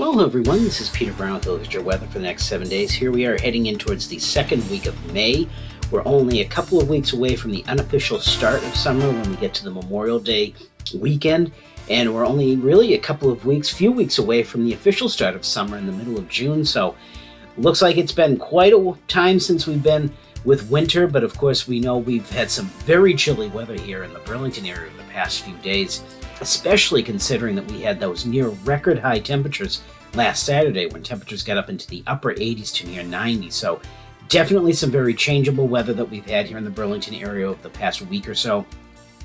Well, hello everyone, this is Peter Brown with Look at Your Weather for the next 7 days. Here we are heading in towards the second week of May. We're only a couple of weeks away from the unofficial start of summer when we get to the Memorial Day weekend. And we're only really few weeks away from the official start of summer in the middle of June. So looks like it's been quite a time since we've been with winter, but of course we know we've had some very chilly weather here in the Burlington area over the past few days, especially considering that we had those near record high temperatures last Saturday when temperatures got up into the upper 80s to near 90. So definitely some very changeable weather that we've had here in the Burlington area over the past week or so.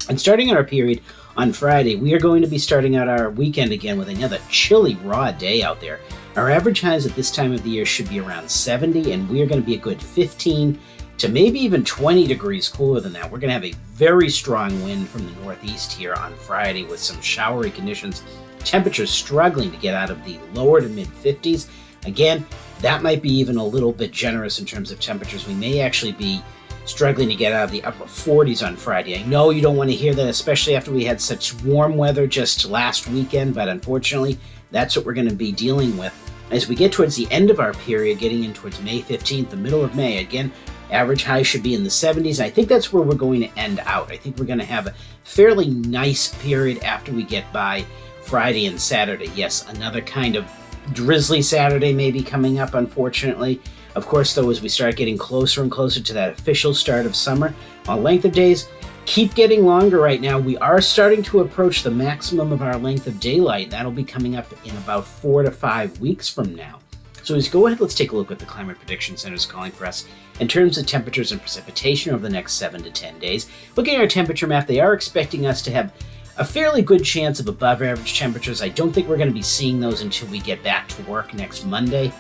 And starting our period on Friday, we are going to be starting out our weekend again with another chilly, raw day out there. Our average highs at this time of the year should be around 70, and we are going to be a good 15 to maybe even 20 degrees cooler than that. We're going to have a very strong wind from the northeast here on Friday with some showery conditions. Temperatures struggling to get out of the lower to mid 50s. Again, that might be even a little bit generous in terms of temperatures. We may actually be struggling to get out of the upper 40s on Friday. I know you don't want to hear that, especially after we had such warm weather just last weekend, but unfortunately, that's what we're going to be dealing with. As we get towards the end of our period, getting in towards May 15th, the middle of May, again, average high should be in the 70s. I think that's where we're going to end out. I think we're going to have a fairly nice period after we get by Friday and Saturday. Yes, another kind of drizzly Saturday may be coming up, unfortunately. Of course, though, as we start getting closer and closer to that official start of summer, our length of days keep getting longer right now. We are starting to approach the maximum of our length of daylight. That'll be coming up in about 4 to 5 weeks from now. So let's go ahead, let's take a look at the Climate Prediction Center is calling for us in terms of temperatures and precipitation over the next 7 to 10 days. Looking at our temperature map, they are expecting us to have a fairly good chance of above average temperatures. I don't think we're going to be seeing those until we get back to work next Monday.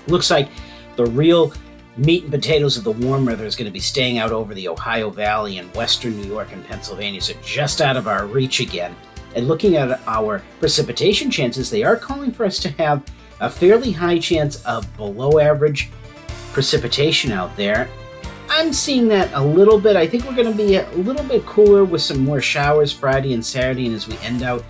Looks like the real meat and potatoes of the warm weather is going to be staying out over the Ohio Valley and western New York and Pennsylvania, so just out of our reach again. And looking at our precipitation chances, they are calling for us to have a fairly high chance of below average precipitation out there. I'm seeing that a little bit. I think we're going to be a little bit cooler with some more showers Friday and Saturday, and as we end out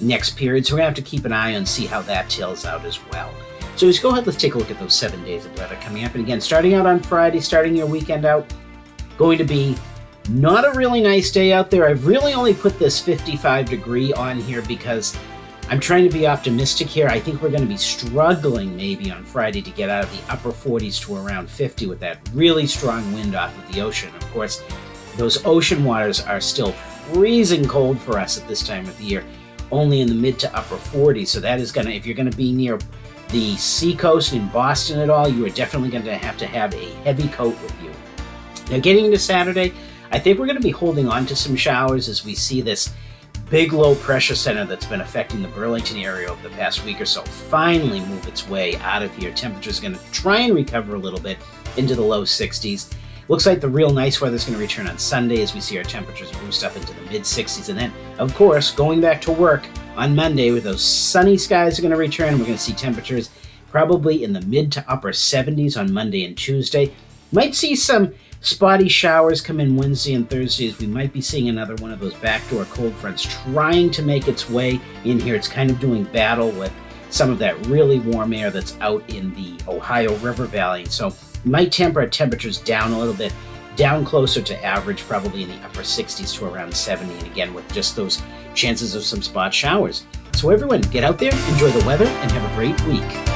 next period, so we're going to have to keep an eye on see how that tails out as well. So let's go ahead, let's take a look at those 7 days of weather coming up. And again, starting out on Friday, starting your weekend out, going to be not a really nice day out there. I've really only put this 55 degree on here because I'm trying to be optimistic here. I think we're going to be struggling maybe on Friday to get out of the upper 40s to around 50 with that really strong wind off of the ocean. Of course, those ocean waters are still freezing cold for us at this time of the year, only in the mid to upper 40s. So that is going to, if you're going to be near the seacoast in Boston at all, you are definitely going to have a heavy coat with you. Now getting into Saturday, I think we're going to be holding on to some showers as we see this big low pressure center that's been affecting the Burlington area over the past week or so finally move its way out of here. Temperature's going to try and recover a little bit into the low 60s. Looks like the real nice weather is going to return on Sunday as we see our temperatures boost up into the mid 60s. And then, of course, going back to work on Monday with those sunny skies are going to return. We're going to see temperatures probably in the mid to upper 70s on Monday and Tuesday. Might see some spotty showers come in Wednesday and Thursday as we might be seeing another one of those backdoor cold fronts trying to make its way in here. It's kind of doing battle with some of that really warm air that's out in the Ohio River Valley. So might temper our temperatures down a little bit, down closer to average, probably in the upper 60s to around 70. And again, with just those chances of some spot showers. So everyone, get out there, enjoy the weather, and have a great week.